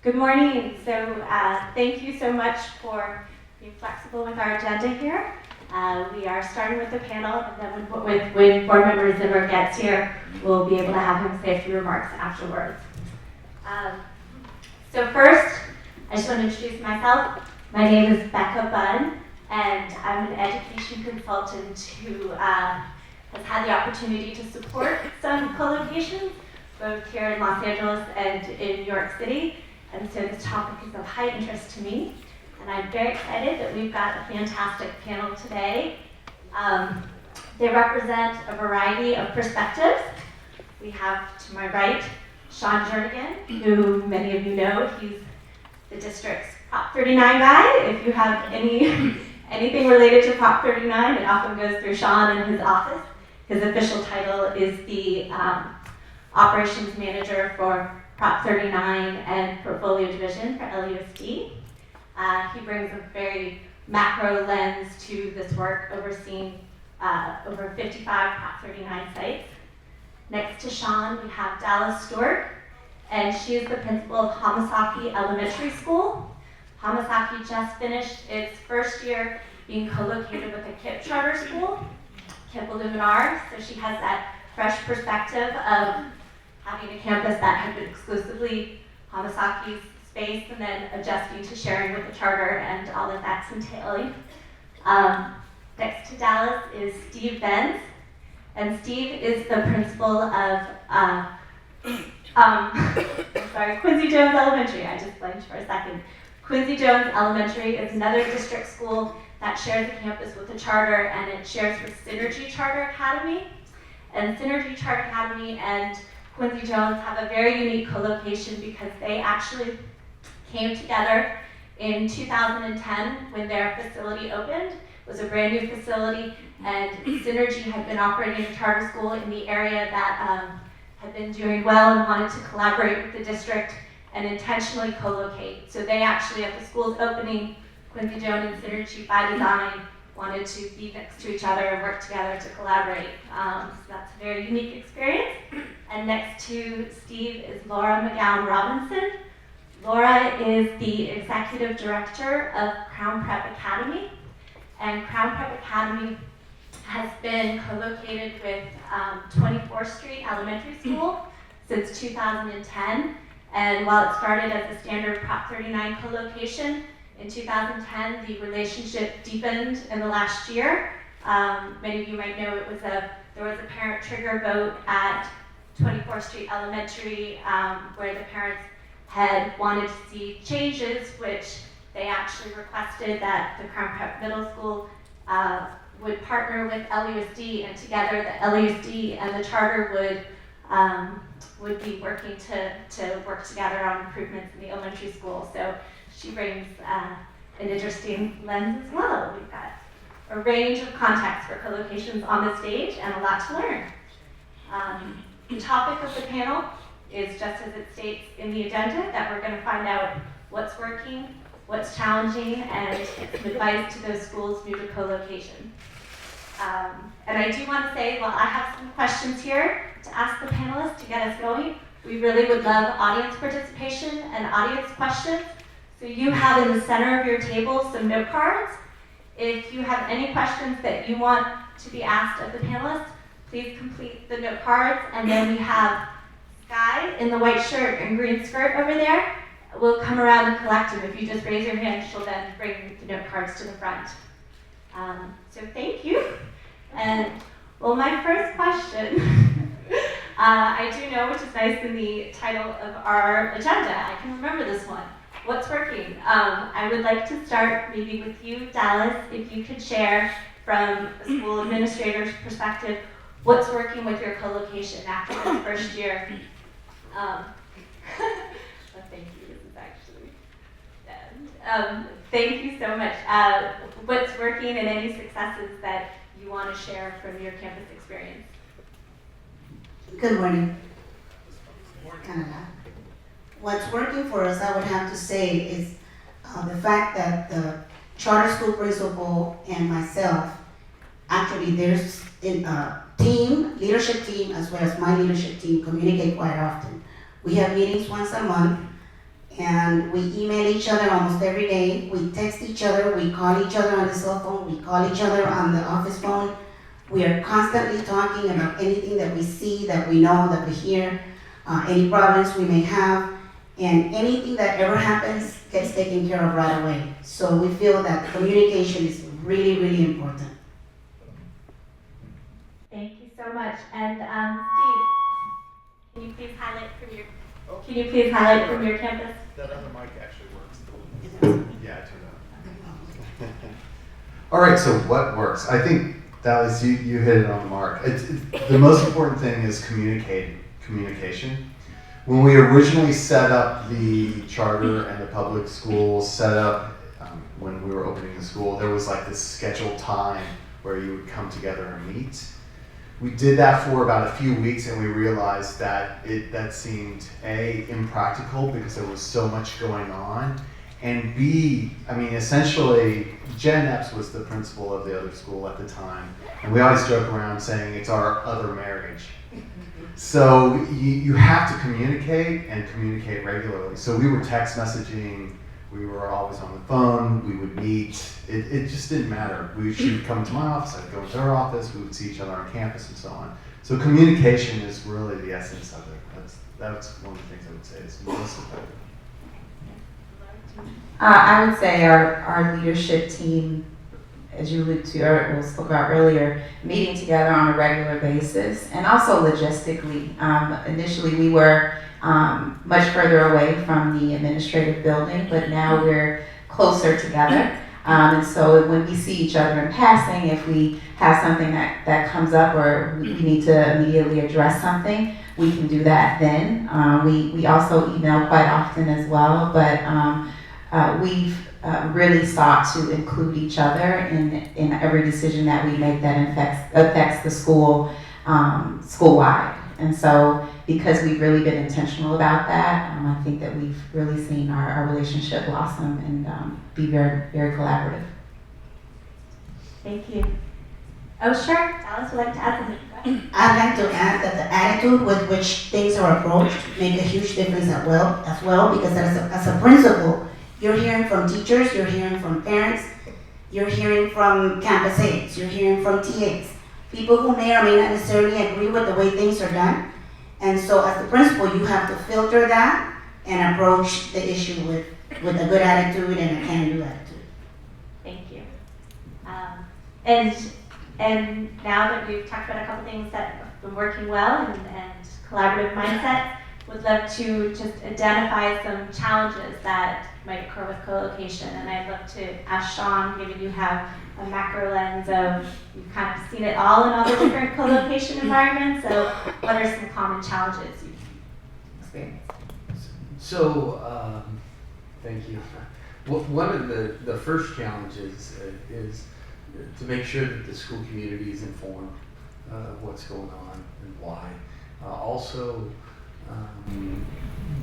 Good morning. Thank you so much for being flexible with our agenda here. We are starting with the panel, and then when board member Zimmer gets here, we'll be able to have him say a few remarks afterwards. First, I just want to introduce myself. My name is Becca Bunn, and I'm an education consultant who has had the opportunity to support some co-locations, both here in Los Angeles and in New York City. And so this topic is of high interest to me. And I'm very excited that we've got a fantastic panel today. They represent a variety of perspectives. We have to my right, Sean Jernigan, who many of you know. He's the district's Prop 39 guy. If you have anything related to Prop 39, it often goes through Sean and his office. His official title is the Operations Manager for Prop 39 and Portfolio Division for LUSD. He brings a very macro lens to this work, overseeing over 55 Prop 39 sites. Next to Sean, we have Dallas Stewart, and she is the principal of Hamasaki Elementary School. Hamasaki just finished its first year being co-located with a KIPP charter school, KIPP Illuminar, so she has that fresh perspective of having a campus that had been exclusively Hamasaki's space and then adjusting to sharing with the charter and all that that's entailing. Next to Dallas is Steve Benz, and Steve is the principal of Quincy Jones Elementary. I just blanked for a second. Quincy Jones Elementary is another district school that shares a campus with the charter, and it shares with Synergy Charter Academy. And Synergy Charter Academy and Quincy Jones have a very unique co-location because they actually came together in 2010 when their facility opened. It was a brand new facility, and Synergy had been operating a charter school in the area that had been doing well and wanted to collaborate with the district and intentionally co-locate. So they actually, at the school's opening, Quincy Jones and Synergy by design wanted to be next to each other and work together to collaborate. So that's a very unique experience. And next to Steve is Laura McGowan Robinson. Laura is the executive director of Crown Prep Academy. And Crown Prep Academy has been co-located with 24th Street Elementary School since 2010. And while it started as a standard Prop 39 co-location, in 2010, the relationship deepened in the last year. Many of you might know there was a parent trigger vote at 24th Street Elementary where the parents had wanted to see changes, which they actually requested that the Crown Prep Middle School would partner with LUSD, and together the LUSD and the charter would be working to work together on improvements in the elementary school. So she brings an interesting lens as well. We've got a range of contexts for co-locations on the stage and a lot to learn. The topic of the panel is just as it states in the agenda, that we're going to find out what's working, what's challenging, and some advice to those schools new to co-location. And I do want to say, while I have some questions here to ask the panelists to get us going, we really would love audience participation and audience questions. So you have in the center of your table some note cards. If you have any questions that you want to be asked of the panelists, please complete the note cards. And then we have Sky in the white shirt and green skirt over there. We'll come around and collect them. If you just raise your hand, she'll then bring the note cards to the front. So thank you. And well, my first question, I do know, which is nice in the title of our agenda, I can remember this one. What's working? I would like to start maybe with you, Dallas, if you could share from a school administrator's perspective, what's working with your co-location after this first year? Thank you, this is actually dead. Thank you so much. What's working and any successes that you want to share from your campus experience? Good morning. Canada. What's working for us, I would have to say, is the fact that the charter school principal and myself, actually there's a leadership team, as well as my leadership team, communicate quite often. We have meetings once a month, and we email each other almost every day. We text each other, we call each other on the cell phone, we call each other on the office phone. We are constantly talking about anything that we see, that we know, that we hear, any problems we may have, and anything that ever happens gets taken care of right away. So we feel that communication is really, really important. Thank you so much. And Steve, can you please highlight from your campus? That other mic actually works. Yeah, I turned it on. All right, so what works? I think, Dallas, you hit it on the mark. The most important thing is communication. When we originally set up the charter and the public schools set up, when we were opening the school, there was like this scheduled time where you would come together and meet. We did that for about a few weeks, and we realized that that seemed A, impractical because there was so much going on, and B, I mean, essentially, Jen Epps was the principal of the other school at the time, and we always joke around saying it's our other marriage. So you have to communicate and communicate regularly. So we were text messaging, we were always on the phone, we would meet. It just didn't matter. She would come to my office, I'd go into her office, we would see each other on campus and so on. So communication is really the essence of it. That's one of the things I would say is most effective. I would say our leadership team, as you alluded to or spoke about earlier, meeting together on a regular basis, and also logistically. Initially, we were much further away from the administrative building, but now we're closer together. And so when we see each other in passing, if we have something that comes up or we need to immediately address something, we can do that then. We also email quite often as well, but we've really sought to include each other in every decision that we make that affects the school school-wide. And so because we've really been intentional about that, I think that we've really seen our relationship blossom and be very, very collaborative. Thank you. Oh, sure. Dallas would like to add something. Go ahead. I'd like to add that the attitude with which things are approached make a huge difference as well, because as a principal, you're hearing from teachers, you're hearing from parents, you're hearing from campus aides, you're hearing from TAs, people who may or may not necessarily agree with the way things are done. And so as the principal, you have to filter that and approach the issue with a good attitude and a can-do attitude. Thank you. And now that we've talked about a couple things that have been working well and collaborative mindset, would love to just identify some challenges that might occur with co-location. And I'd love to ask Sean, given you have a macro lens of, you've kind of seen it all in all the different co-location environments, so what are some common challenges you've experienced? So, thank you. One of the first challenges is to make sure that the school community is informed of what's going on and why. Also,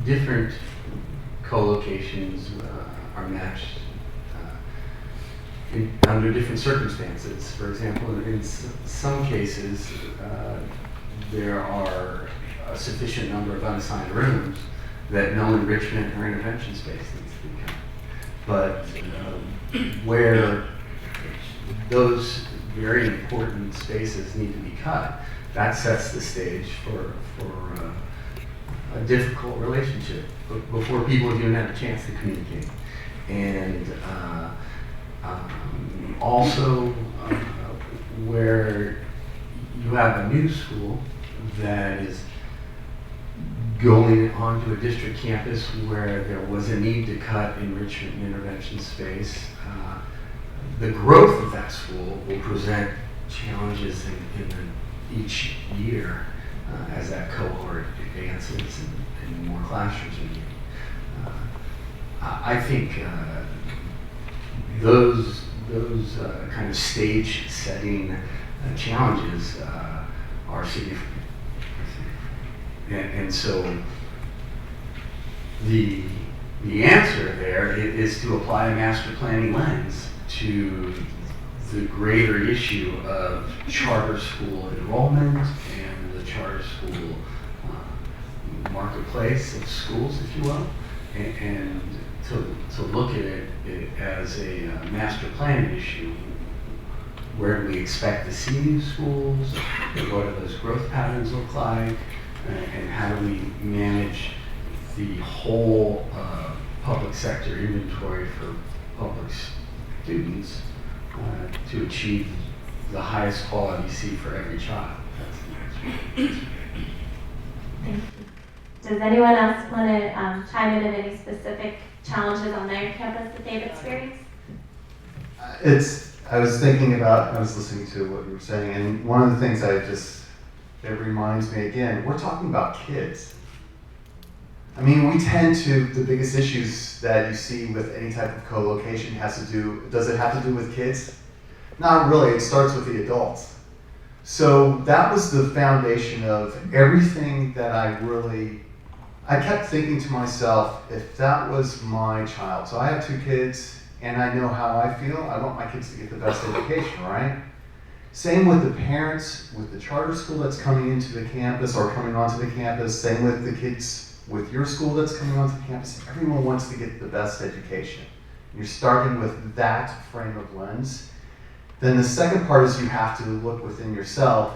different co-locations are matched under different circumstances. For example, in some cases, there are a sufficient number of unassigned rooms that no enrichment or intervention space needs to be cut. But where those very important spaces need to be cut, that sets the stage for a difficult relationship before people have even had a chance to communicate. And also where you have a new school that is going onto a district campus where there was a need to cut enrichment and intervention space, the growth of that school will present challenges in each year as that cohort advances and more classrooms are needed. I think those kind of stage setting challenges are significant. And so the answer there is to apply a master planning lens to the greater issue of charter school enrollment and the charter school marketplace of schools, if you will, and to look at it as a master plan issue. Where do we expect to see new schools? What do those growth patterns look like? And how do we manage the whole public sector inventory for public students to achieve the highest quality seat for every child? Thank you. Does anyone else want to chime in on any specific challenges on their campus that they've experienced? I was thinking about, I was listening to what you were saying, and one of the things it reminds me again, we're talking about kids. I mean, the biggest issues that you see with any type of co-location does it have to do with kids? Not really, it starts with the adults. So that was the foundation of everything that I kept thinking to myself, if that was my child, so I have 2 kids, and I know how I feel, I want my kids to get the best education, right? Same with the parents, with the charter school that's coming into the campus or coming onto the campus, same with the kids with your school that's coming onto the campus. Everyone wants to get the best education. You're starting with that frame of lens. Then the second part is you have to look within yourself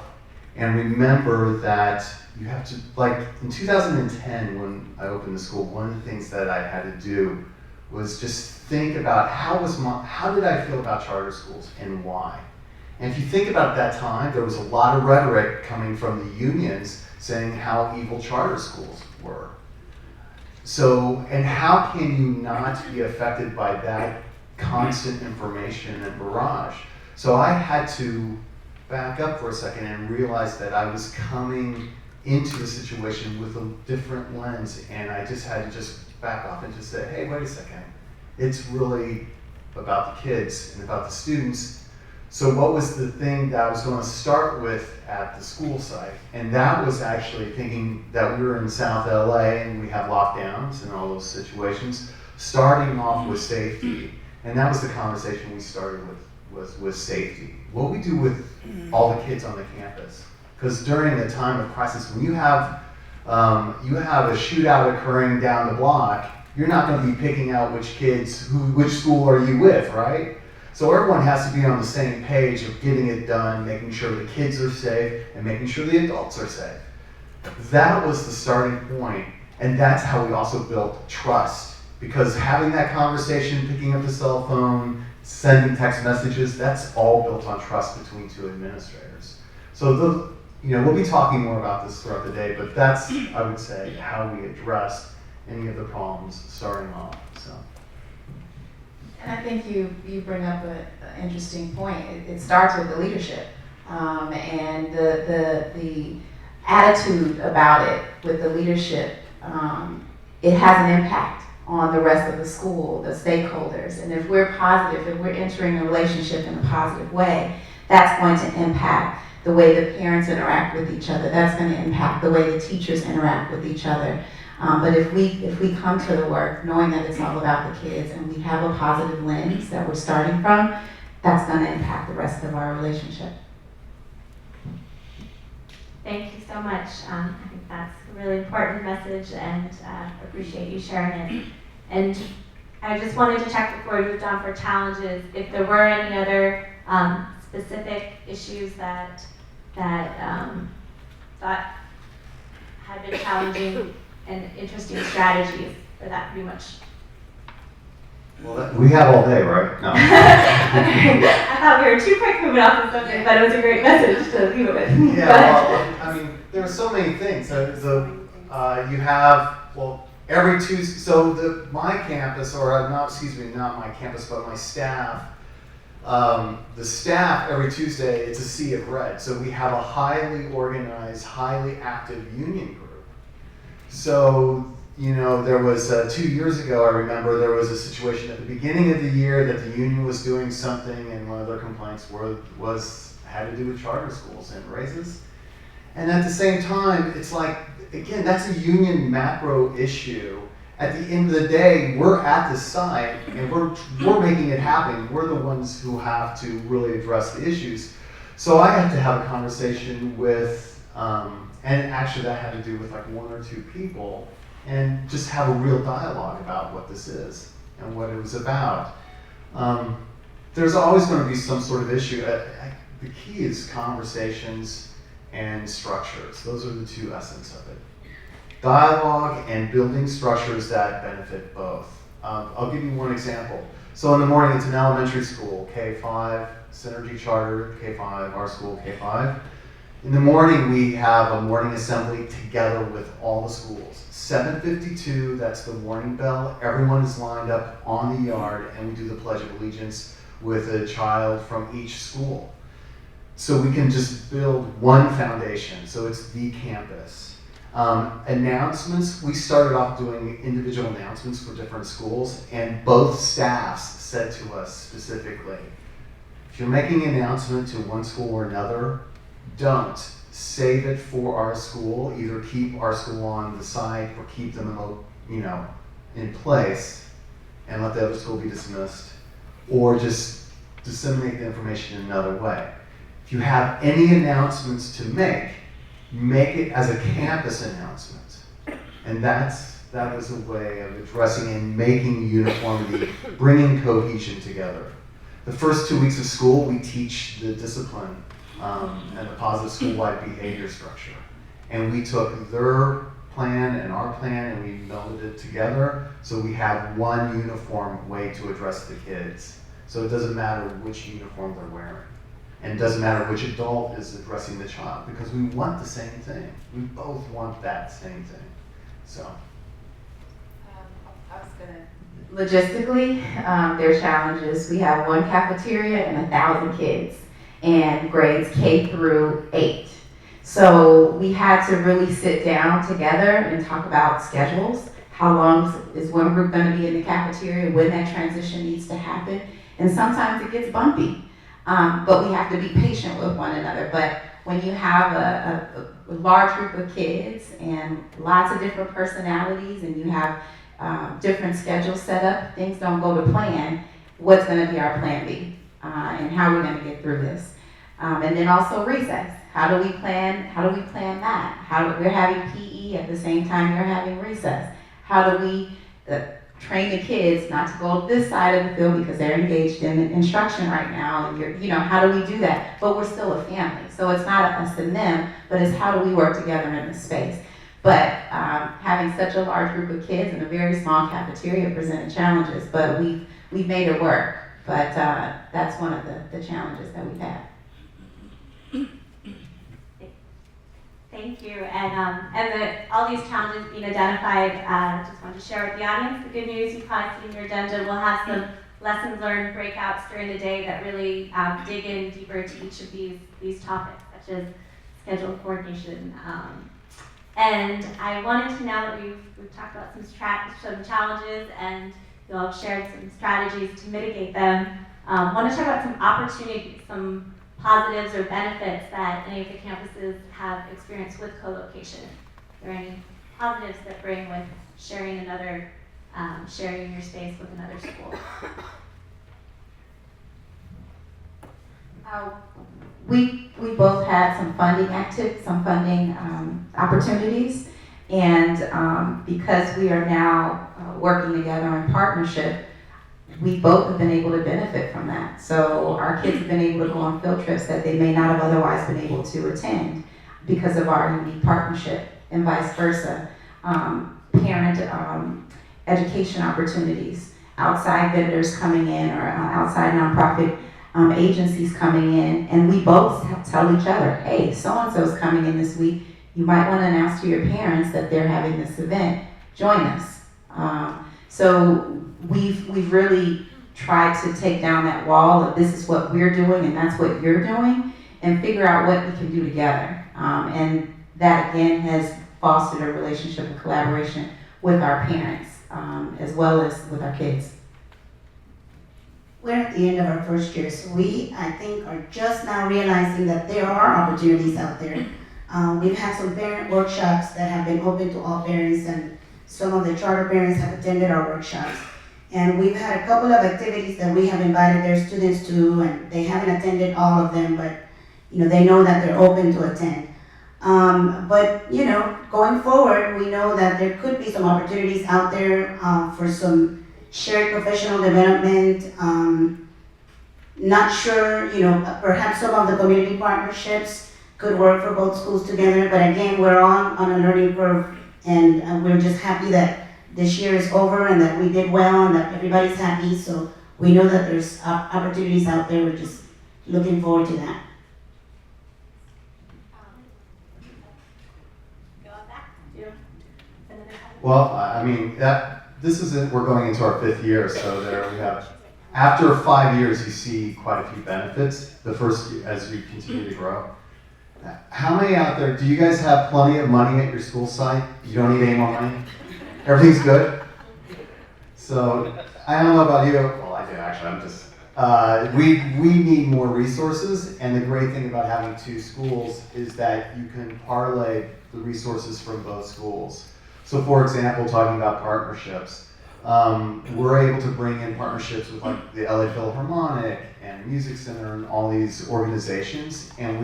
and remember that you have to, like in 2010 when I opened the school, one of the things that I had to do was just think about how did I feel about charter schools and why? And if you think about that time, there was a lot of rhetoric coming from the unions saying how evil charter schools were. So, and how can you not be affected by that constant information and barrage? So I had to back up for a second and realize that I was coming into the situation with a different lens, and I just had to just back off and just say, hey, wait a second. It's really about the kids and about the students. So what was the thing that I was going to start with at the school site? And that was actually thinking that we were in South LA and we have lockdowns and all those situations, starting off with safety. And that was the conversation we started with safety. What we do with all the kids on the campus. Because during a time of crisis, when you have a shootout occurring down the block, you're not going to be picking out which school are you with, right? So everyone has to be on the same page of getting it done, making sure the kids are safe, and making sure the adults are safe. That was the starting point, and that's how we also built trust. Because having that conversation, picking up the cell phone, sending text messages, that's all built on trust between 2 administrators. So we'll be talking more about this throughout the day, but that's, I would say, how we addressed any of the problems starting off. So. And I think you bring up an interesting point. It starts with the leadership and the attitude about it with the leadership. It has an impact on the rest of the school, the stakeholders. And if we're positive, if we're entering a relationship in a positive way, that's going to impact the way the parents interact with each other. That's going to impact the way the teachers interact with each other. But if we come to the work knowing that it's all about the kids and we have a positive lens that we're starting from, that's going to impact the rest of our relationship. Thank you so much. I think that's a really important message, and appreciate you sharing it. And I just wanted to check before we moved on for challenges, if there were any other specific issues that thought had been challenging and interesting strategies for that pretty much. Well, we have all day, right? No. I thought we were too quick moving off the subject, but it was a great message to leave it with. Yeah, well, I mean, there are so many things. You have, every Tuesday, so my campus, or not my campus, but my staff, the staff every Tuesday, it's a sea of red. So we have a highly organized, highly active union group. So, there was 2 years ago, I remember there was a situation at the beginning of the year that the union was doing something, and one of their complaints had to do with charter schools and raises. And at the same time, it's like, again, that's a union macro issue. At the end of the day, we're at the site and we're making it happen. We're the ones who have to really address the issues. So I had to have a conversation with, and actually that had to do with like 1 or 2 people and just have a real dialogue about what this is and what it was about. There's always going to be some sort of issue. The key is conversations and structures. Those are the two essence of it. Dialogue and building structures that benefit both. I'll give you one example. So in the morning, it's an elementary school, K-5, Synergy Charter, K-5, our school, K-5. In the morning, we have a morning assembly together with all the schools. 7:52, that's the warning bell. Everyone is lined up on the yard, and we do the Pledge of Allegiance with a child from each school. So we can just build one foundation, so it's the campus. Announcements, we started off doing individual announcements for different schools, and both staffs said to us specifically, if you're making an announcement to one school or another, don't save it for our school. Either keep our school on the site or keep them in place and let the other school be dismissed, or just disseminate the information in another way. If you have any announcements to make it as a campus announcement. And that is a way of addressing and making uniformity, bringing cohesion together. The first 2 weeks of school, we teach the discipline and the positive school-wide behavior structure. And we took their plan and our plan and we melded it together so we have one uniform way to address the kids. So it doesn't matter which uniform they're wearing. And it doesn't matter which adult is addressing the child because we want the same thing. We both want that same thing. So. Logistically, there are challenges. We have one cafeteria and 1,000 kids and grades K through 8. So we had to really sit down together and talk about schedules. How long is one group going to be in the cafeteria, when that transition needs to happen. And sometimes it gets bumpy, but we have to be patient with one another. But when you have a large group of kids and lots of different personalities and you have different schedules set up, things don't go to plan, what's going to be our plan B? And how are we going to get through this? And then also recess. How do we plan that? We're having PE at the same time you're having recess. How do we train the kids not to go to this side of the field because they're engaged in instruction right now? And how do we do that? But we're still a family. So it's not us and them, but it's how do we work together in this space? But having such a large group of kids in a very small cafeteria presented challenges, but we've made it work. But that's one of the challenges that we've had. Thank you. And all these challenges being identified, just wanted to share with the audience the good news. You've probably seen your agenda. We'll have some lessons learned breakouts during the day that really dig in deeper to each of these topics, such as schedule coordination. And I wanted to, now that we've talked about some challenges and you all have shared some strategies to mitigate them, want to talk about some opportunities, some positives or benefits that any of the campuses have experienced with co-location. Are there any positives that bring with sharing sharing your space with another school? We both had some funding opportunities, and because we are now working together in partnership, we both have been able to benefit from that. So our kids have been able to go on field trips that they may not have otherwise been able to attend because of our unique partnership, and vice versa. Parent education opportunities, outside vendors coming in or outside nonprofit agencies coming in, and we both tell each other, hey, so-and-so's coming in this week. You might want to announce to your parents that they're having this event. Join us. So we've really tried to take down that wall of this is what we're doing and that's what you're doing, and figure out what we can do together. And that again has fostered a relationship of collaboration with our parents as well as with our kids. We're at the end of our first year, so we, I think, are just now realizing that there are opportunities out there. We've had some parent workshops that have been open to all parents, and some of the charter parents have attended our workshops. And we've had a couple of activities that we have invited their students to, and they haven't attended all of them, but they know that they're open to attend. But, you know, going forward, we know that there could be some opportunities out there for some shared professional development. Not sure, you know, perhaps some of the community partnerships could work for both schools together. But again, we're on a learning curve, and we're just happy that this year is over and that we did well and that everybody's happy. So we know that there's opportunities out there. We're just looking forward to that. Go on back. You know, another comment? Well, I mean, this is it. We're going into our 5th year, so there we have. After 5 years, you see quite a few benefits. The first, as we continue to grow. How many out there? Do you guys have plenty of money at your school site? You don't need any more money. Everything's good. So I don't know about you. Well, I do actually. I'm just. We need more resources, and the great thing about having 2 schools is that you can parlay the resources from both schools. So, for example, talking about partnerships, we're able to bring in partnerships with like the LA Philharmonic and Music Center and all these organizations, and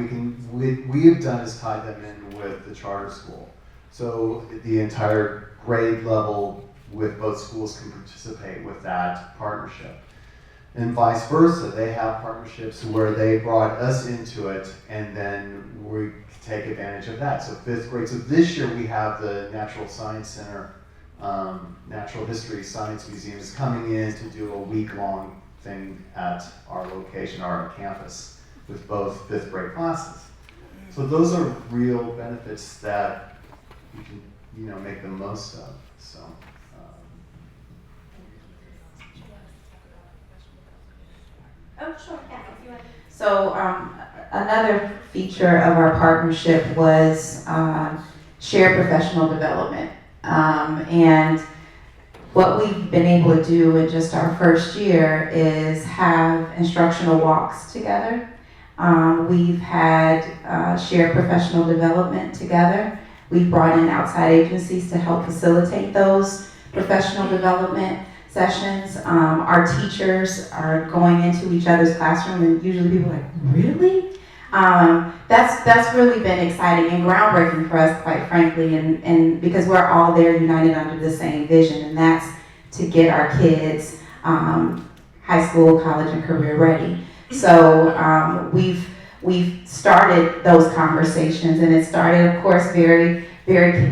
we have done is tied them in with the charter school. So the entire grade level with both schools can participate with that partnership. And vice versa, they have partnerships where they brought us into it, and then we take advantage of that. So 5th grade. So this year we have the Natural Science Center, Natural History Science Museum is coming in to do a week-long thing at our location, our campus, with both 5th grade classes. So those are real benefits that you can, you know, make the most of. So. Oh, sure. Yeah. If you want. So another feature of our partnership was shared professional development. And what we've been able to do in just our first year is have instructional walks together. We've had shared professional development together. We've brought in outside agencies to help facilitate those professional development sessions. Our teachers are going into each other's classroom, and usually people are like, really? That's really been exciting and groundbreaking for us, quite frankly, and because we're all there united under the same vision, and that's to get our kids high school, college, and career ready. So we've started those conversations, and it started, of course, very, very,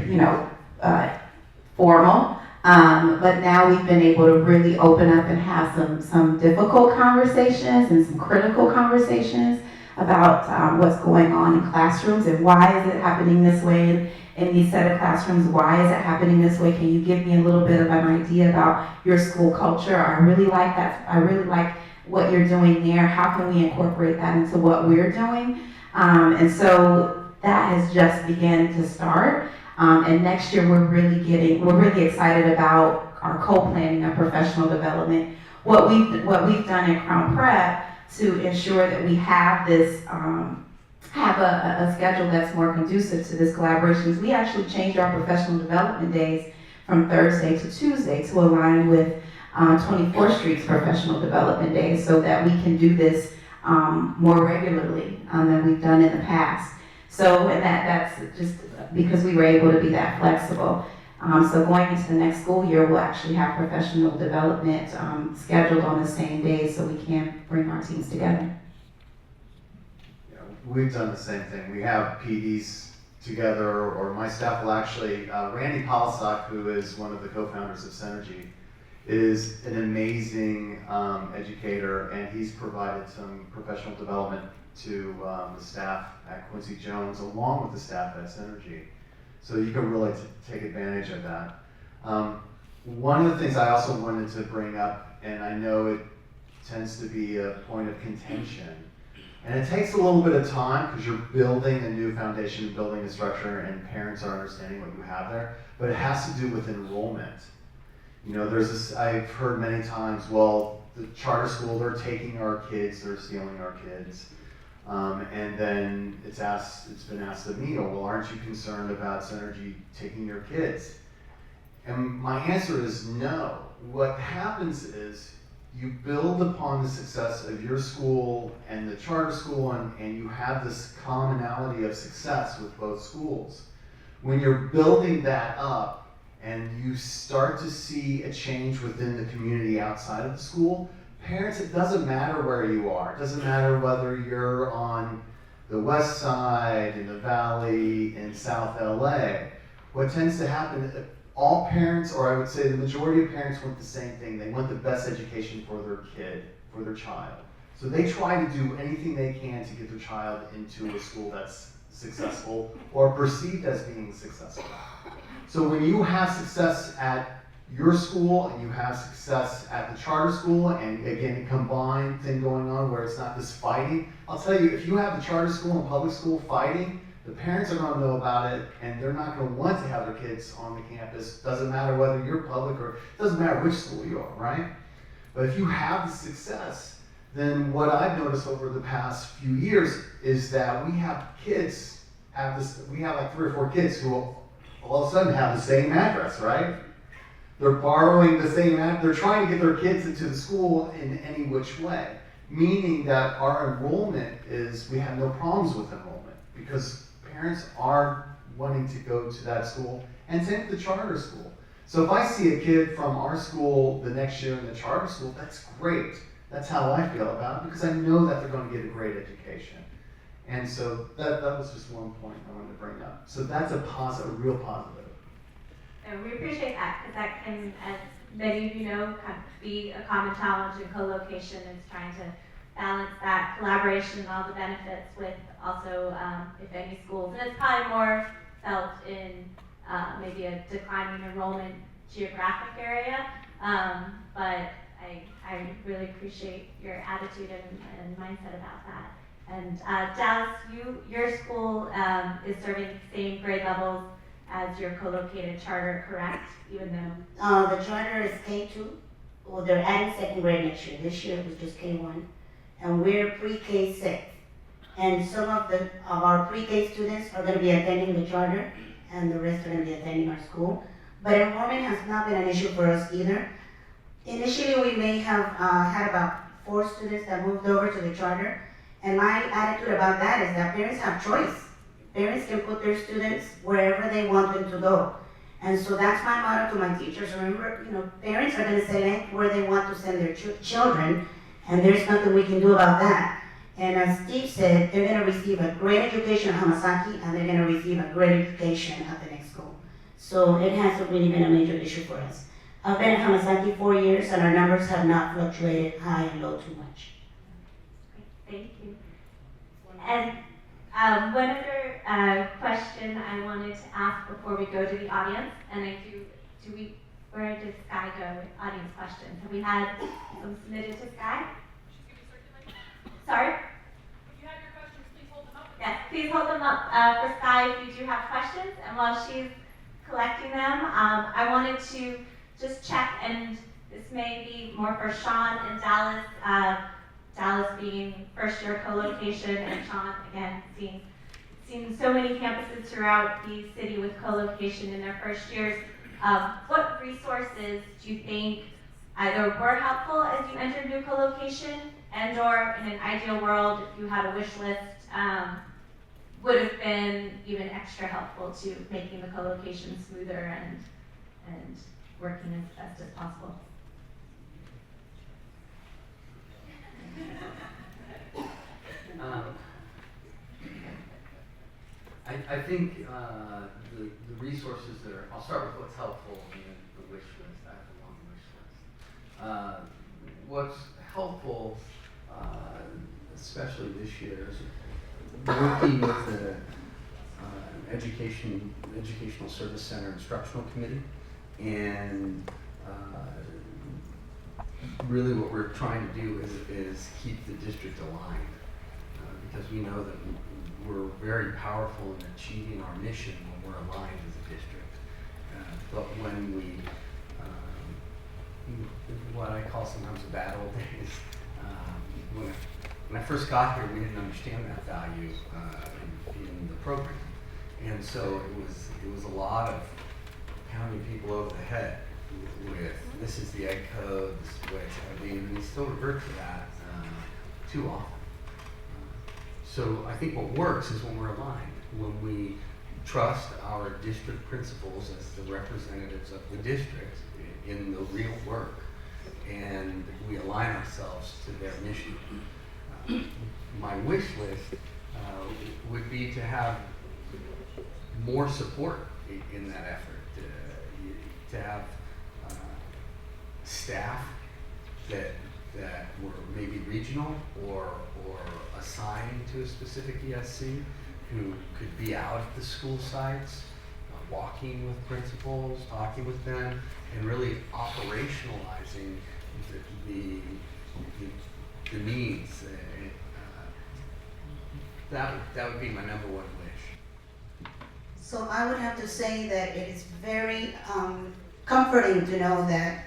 formal. But now we've been able to really open up and have some difficult conversations and some critical conversations about what's going on in classrooms and why is it happening this way in these set of classrooms. Why is it happening this way? Can you give me a little bit of an idea about your school culture? I really like that. I really like what you're doing there. How can we incorporate that into what we're doing? And so that has just begun to start. And next year we're really excited about our co-planning of professional development. What we've done at Crown Prep to ensure that we have this, have a schedule that's more conducive to this collaboration is we actually changed our professional development days from Thursday to Tuesday to align with 24th Street's professional development days so that we can do this more regularly than we've done in the past. So, and that's just because we were able to be that flexible. So going into the next school year, we'll actually have professional development scheduled on the same day so we can bring our teams together. Yeah, we've done the same thing. We have PDs together, or my staff will actually, Randy Polisak, who is one of the co-founders of Synergy, is an amazing educator, and he's provided some professional development to the staff at Quincy Jones along with the staff at Synergy. So you can really take advantage of that. One of the things I also wanted to bring up, and I know it tends to be a point of contention, and it takes a little bit of time because you're building a new foundation, building a structure, and parents are understanding what you have there, but it has to do with enrollment. You know, there's this, I've heard many times, well, the charter school, they're taking our kids, they're stealing our kids. And then it's been asked of me, well, aren't you concerned about Synergy taking your kids? And my answer is no. What happens is you build upon the success of your school and the charter school, and you have this commonality of success with both schools. When you're building that up and you start to see a change within the community outside of the school, parents, it doesn't matter where you are. It doesn't matter whether you're on the west side, in the valley, in South LA. What tends to happen, all parents, or I would say the majority of parents, want the same thing. They want the best education for their kid, for their child. So they try to do anything they can to get their child into a school that's successful or perceived as being successful. So when you have success at your school and you have success at the charter school, and again, a combined thing going on where it's not this fighting, I'll tell you, if you have the charter school and public school fighting, the parents are going to know about it, and they're not going to want to have their kids on the campus. Doesn't matter whether you're public or it doesn't matter which school you are, right? But if you have the success, then what I've noticed over the past few years is that we have kids have this. We have like 3 or 4 kids who all of a sudden have the same address, right? They're borrowing the same address. They're trying to get their kids into the school in any which way, meaning that our enrollment we have no problems with enrollment because parents are wanting to go to that school, and same with the charter school. So if I see a kid from our school the next year in the charter school, that's great. That's how I feel about it because I know that they're going to get a great education. And so that was just one point I wanted to bring up. So that's a real positive. And we appreciate that because that can, as many of you know, kind of be a common challenge in co-location, is trying to balance that collaboration and all the benefits with also, if any schools, and it's probably more felt in maybe a declining enrollment geographic area, but I really appreciate your attitude and mindset about that. And Dallas, your school is serving the same grade levels as your co-located charter, correct? Even though The charter is K2. Well, they're adding second grade next year. This year it was just K1. And we're pre-K 6. And some of our pre-K students are going to be attending the charter, and the rest are going to be attending our school. But enrollment has not been an issue for us either. Initially, we may have had about 4 students that moved over to the charter. And my attitude about that is that parents have choice. Parents can put their students wherever they want them to go. And so that's my motto to my teachers. Remember, parents are going to select where they want to send their children, and there's nothing we can do about that. And as Steve said, they're going to receive a great education at Hamasaki, and they're going to receive a great education at the next school. So it hasn't really been a major issue for us. I've been at Hamasaki 4 years, and our numbers have not fluctuated high and low too much. thank you. And one other question I wanted to ask before we go to the audience, and where did Sky go with audience questions? Have we had some submitted to Sky? Sorry? If you have your questions, please hold them up. Yes, please hold them up for Sky if you do have questions. And while she's collecting them, I wanted to just check, and this may be more for Sean and Dallas. Dallas being first year co-location, and Sean, again, seeing so many campuses throughout the city with co-location in their first years. What resources do you think either were helpful as you entered new co-location, and or in an ideal world, if you had a wish list, would have been even extra helpful to making the co-location smoother and working as best as possible? I think the resources that I'll start with what's helpful and then the wish list. I have a long wish list. What's helpful, especially this year, is working with the Educational Service Center Instructional Committee, and really what we're trying to do is keep the district aligned, because we know that we're very powerful in achieving our mission when we're aligned as a district. But when we, what I call sometimes the bad old days, when I first got here, we didn't understand that value in the program. And so it was a lot of pounding people over the head with this is the egg code, this is the way it's going to be, and we still revert to that too often. So I think what works is when we're aligned, when we trust our district principals as the representatives of the district in the real work, and we align ourselves to their mission. My wish list would be to have more support in that effort, to have staff that were maybe regional or assigned to a specific ESC who could be out at the school sites, walking with principals, talking with them, and really operationalizing the needs. That would be my number one wish. So I would have to say that it is very comforting to know that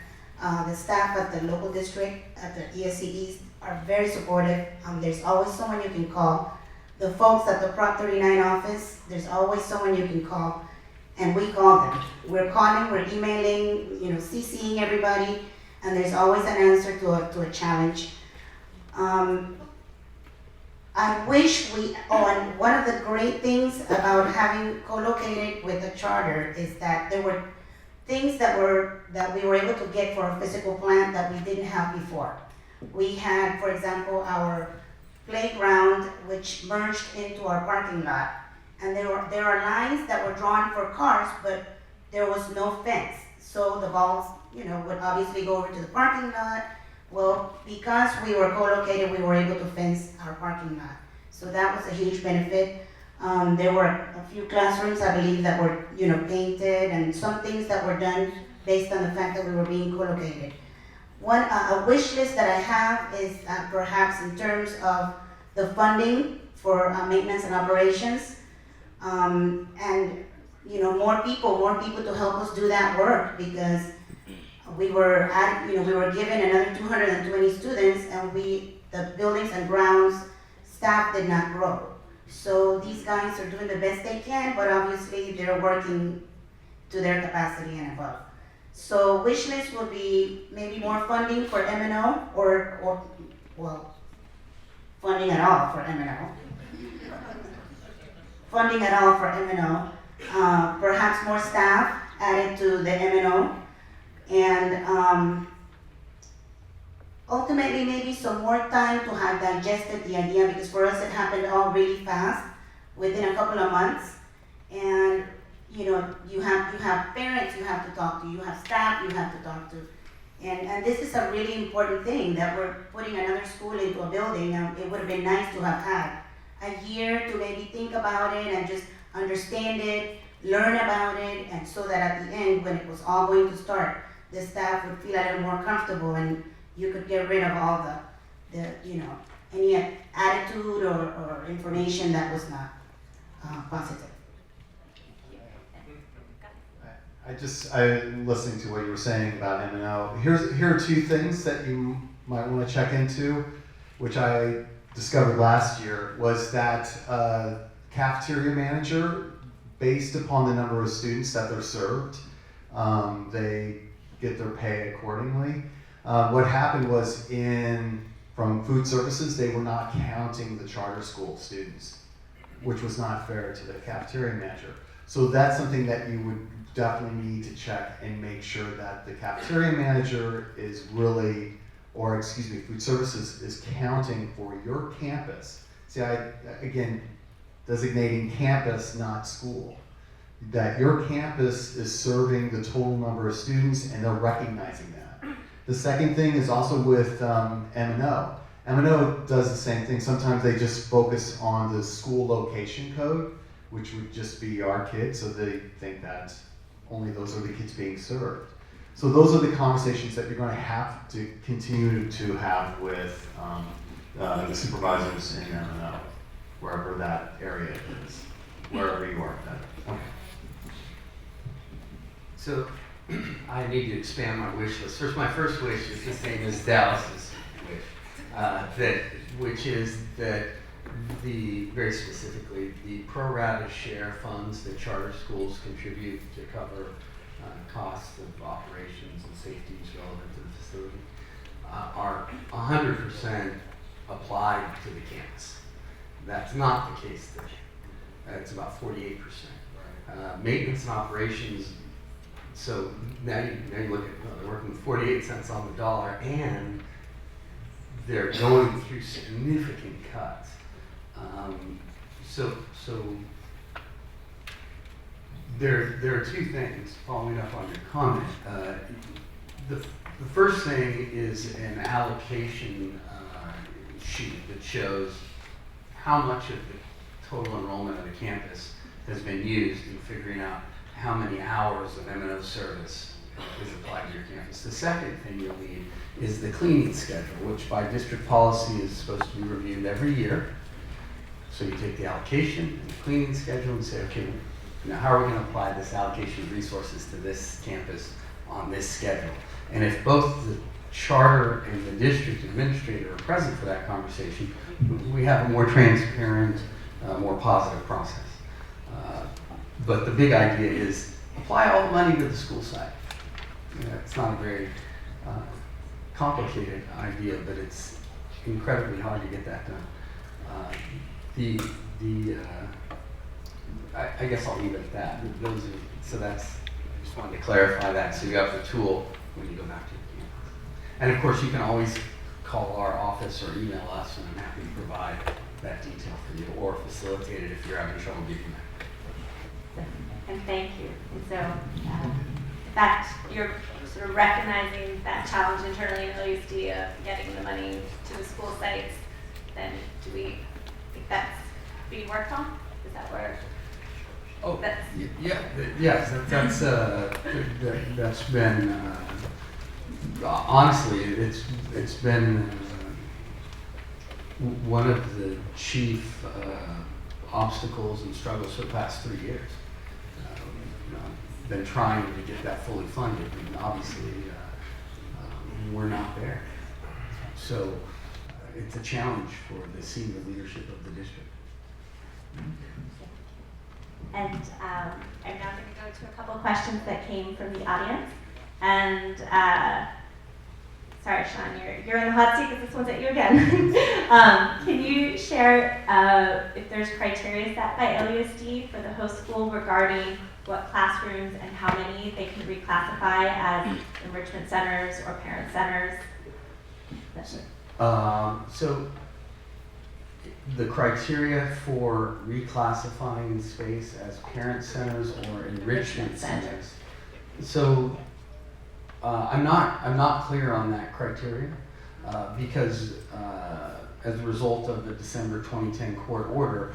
the staff at the local district, at the ESCEs, are very supportive. There's always someone you can call. The folks at the Prop 39 office, there's always someone you can call, and we call them. We're calling, we're emailing, CCing everybody, and there's always an answer to a challenge. I wish and one of the great things about having co-located with the charter is that there were things that we were able to get for a physical plant that we didn't have before. We had, for example, our playground, which merged into our parking lot, and there are lines that were drawn for cars, but there was no fence, so the balls, would obviously go over to the parking lot. Well, because we were co-located, we were able to fence our parking lot, so that was a huge benefit. There were a few classrooms, I believe, that were, painted, and some things that were done based on the fact that we were being co-located. A wish list that I have is perhaps in terms of the funding for maintenance and operations, and more people to help us do that work, because we were given another 220 students, and the buildings and grounds staff did not grow. So these guys are doing the best they can, but obviously they're working to their capacity and above. So wish list will be maybe more funding for M&O, or funding at all for M&O. Funding at all for M&O. Perhaps more staff added to the M&O. And ultimately maybe some more time to have digested the idea, because for us it happened all really fast, within a couple of months. And you have parents you have to talk to, you have staff you have to talk to. And this is a really important thing, that we're putting another school into a building. It would have been nice to have had a year to maybe think about it and just understand it, learn about it, and so that at the end, when it was all going to start, the staff would feel a little more comfortable, and you could get rid of all the any attitude or information that was not positive. I'm listening to what you were saying about M&O. Here are two things that you might want to check into, which I discovered last year, was that cafeteria manager, based upon the number of students that they're served, they get their pay accordingly. What happened was from food services, they were not counting the charter school students, which was not fair to the cafeteria manager. So that's something that you would definitely need to check and make sure that the cafeteria manager is really, food services is counting for your campus. See, again, designating campus, not school. That your campus is serving the total number of students, and they're recognizing that. The second thing is also with M&O. M&O does the same thing. Sometimes they just focus on the school location code, which would just be our kids, so they think that only those are the kids being served. So those are the conversations that you're going to have to continue to have with the supervisors in M&O, wherever that area is, wherever you are. Okay. So I need to expand my wish list. My first wish is the same as Dallas's wish, which is that very specifically, the pro rata share funds that charter schools contribute to cover costs of operations and safeties relevant to the facility, are 100% applied to the campus. That's not the case there. It's about 48%. Maintenance and operations, so now you look at, they're working with 48 cents on the dollar, and they're going through significant cuts. So there are two things following up on your comment. The first thing is an allocation sheet that shows how much of the total enrollment of the campus has been used in figuring out how many hours of M&O service is applied to your campus. The second thing you'll need is the cleaning schedule, which by district policy is supposed to be reviewed every year. So you take the allocation and the cleaning schedule and say, okay, now how are we going to apply this allocation of resources to this campus on this schedule? And if both the charter and the district administrator are present for that conversation, we have a more transparent, more positive process. But the big idea is apply all the money to the school site. It's not a very complicated idea, but it's incredibly hard to get that done. I guess I'll leave it at that. I just wanted to clarify that so you have the tool when you go back to the campus. And of course, you can always call our office or email us, and I'm happy to provide that detail for you or facilitate it if you're having trouble getting that. And thank you. And so, that you're sort of recognizing that challenge internally in LUSD of getting the money to the school sites, then do we think that's being worked on? Is that where? Oh, that's yes, that's been, honestly, it's been one of the chief obstacles and struggles for the past 3 years. Been trying to get that fully funded, and obviously we're not there. So it's a challenge for the senior leadership of the district. And I'm now going to go to a couple of questions that came from the audience. And sorry, Sean, you're in the hot seat because this one's at you again. Can you share if there's criteria set by LUSD for the host school regarding what classrooms and how many they can reclassify as enrichment centers or parent centers? So the criteria for reclassifying space as parent centers or enrichment centers. So I'm not clear on that criteria because as a result of the December 2010 court order,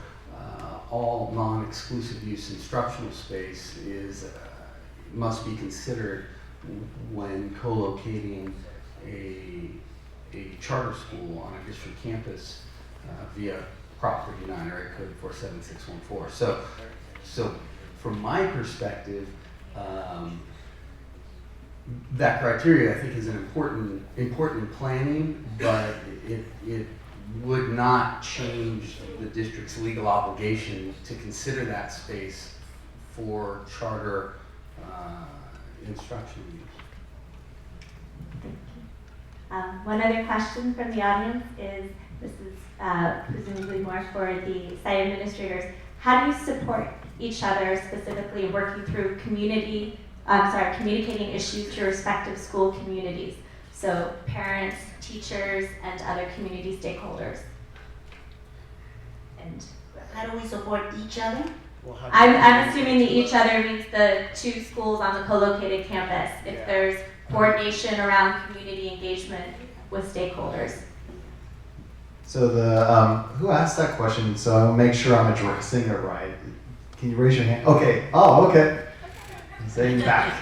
all non-exclusive use instructional space must be considered when co-locating a charter school on a district campus via Prop 39 area code 47614. So from my perspective, that criteria I think is an important in planning, but it would not change the district's legal obligation to consider that space for charter instruction use. Thank you. One other question from the audience is, this is presumably more for the site administrators. How do you support each other, specifically working through communicating issues to respective school communities? So parents, teachers, and other community stakeholders. And How do we support each other? I'm assuming that each other means the two schools on the co-located campus. If there's coordination around community engagement with stakeholders. So who asked that question? So I'll make sure I'm addressing it right. Can you raise your hand? Okay. Oh, okay. Saying back.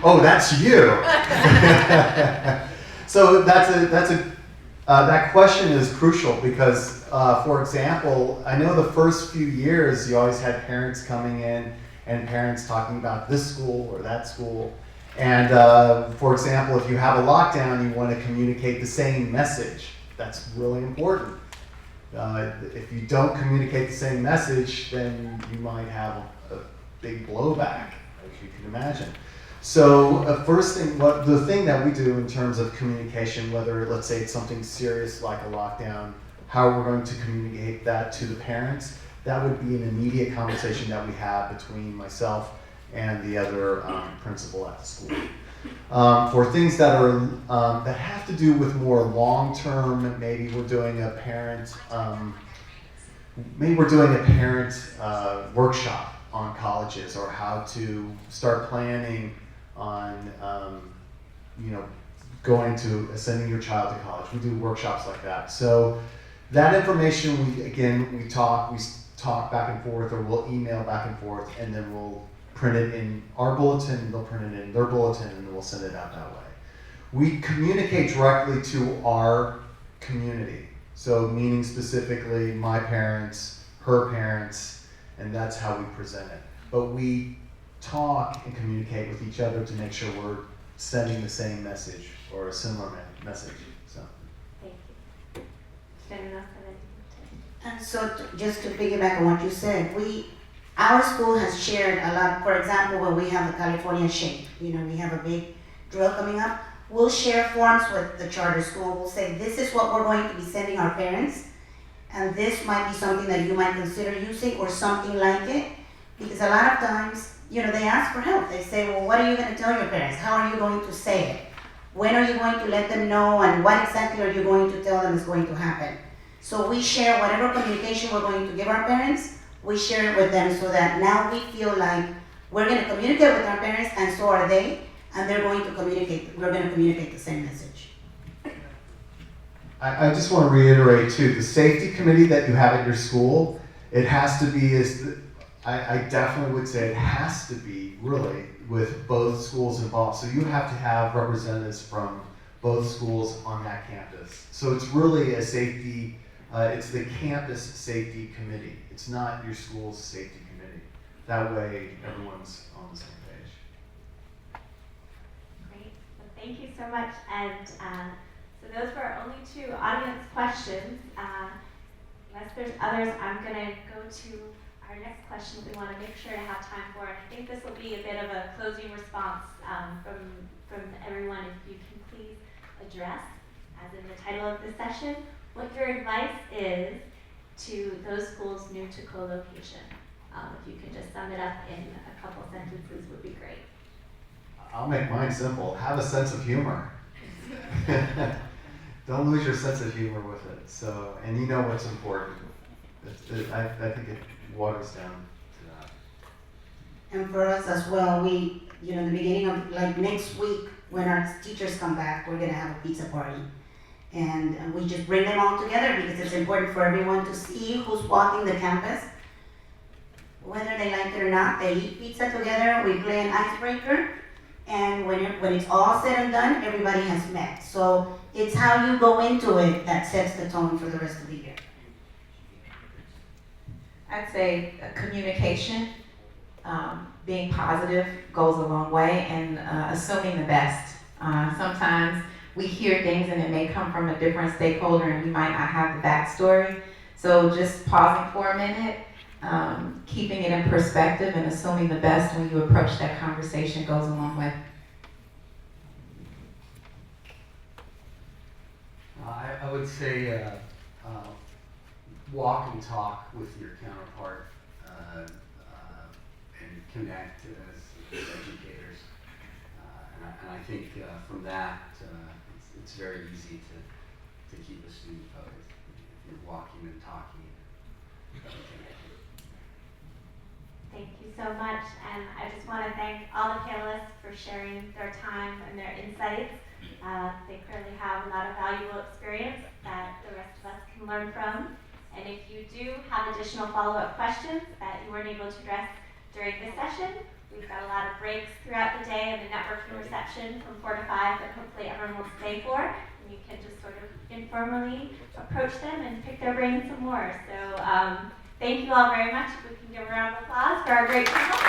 Oh, that's you. So that question is crucial because, for example, I know the first few years you always had parents coming in and parents talking about this school or that school. And for example, if you have a lockdown, you want to communicate the same message. That's really important. If you don't communicate the same message, then you might have a big blowback as you can imagine. So first thing, the thing that we do in terms of communication, whether let's say it's something serious like a lockdown, how we're going to communicate that to the parents, that would be an immediate conversation that we have between myself and the other principal at the school. For things that are that have to do with more long-term, maybe we're doing a parent workshop on colleges, or how to start planning on sending your child to college. We do workshops like that. So that information, we talk back and forth, or we'll email back and forth, and then we'll print it in our bulletin, they'll print it in their bulletin, and then we'll send it out that way. We communicate directly to our community. So meaning specifically my parents, her parents, and that's how we present it. But we talk and communicate with each other to make sure we're sending the same message or a similar message. So. Thank you. Does anyone else have anything to? And so just to piggyback on what you said, our school has shared a lot. For example, when we have the California Shake, we have a big drill coming up, we'll share forms with the charter school. We'll say, this is what we're going to be sending our parents, and this might be something that you might consider using, or something like it. Because a lot of times, they ask for help. They say, well, what are you going to tell your parents? How are you going to say it? When are you going to let them know, and what exactly are you going to tell them is going to happen? So we share whatever communication we're going to give our parents, we share it with them, so that now we feel like we're going to communicate with our parents, and so are they, and we're going to communicate the same message. I just want to reiterate too, the safety committee that you have at your school, it has to be, I definitely would say it has to be really with both schools involved. So you have to have representatives from both schools on that campus. So it's really a safety, it's the campus safety committee. It's not your school's safety committee. That way everyone's on the same page. Great. Well, thank you so much. And so those were our only 2 audience questions. Unless there's others, I'm going to go to our next question we want to make sure to have time for. And I think this will be a bit of a closing response from everyone. If you can please address, as in the title of the session, what your advice is to those schools new to co-location. If you could just sum it up in a couple sentences would be great. I'll make mine simple. Have a sense of humor. Don't lose your sense of humor with it. So, and you know what's important. I think it waters down to that. And for us as well, the beginning of, like next week, when our teachers come back, we're going to have a pizza party. And we just bring them all together because it's important for everyone to see who's walking the campus. Whether they like it or not, they eat pizza together, we play an icebreaker, and when it's all said and done, everybody has met. So it's how you go into it that sets the tone for the rest of the year. I'd say communication, being positive goes a long way, and assuming the best. Sometimes we hear things and it may come from a different stakeholder and we might not have the backstory. So just pausing for a minute, keeping it in perspective and assuming the best when you approach that conversation goes a long way. I would say walk and talk with your counterpart and connect as educators. And I think from that, it's very easy to keep a student focused. If you're walking and talking. Thank you so much, and I just want to thank all the panelists for sharing their time and their insights. They clearly have a lot of valuable experience that the rest of us can learn from. And if you do have additional follow-up questions that you weren't able to address during this session, we've got a lot of breaks throughout the day and the networking reception from 4 to 5 that hopefully everyone will stay for. And you can just sort of informally approach them and pick their brains some more. So thank you all very much. If we can give a round of applause for our great panel.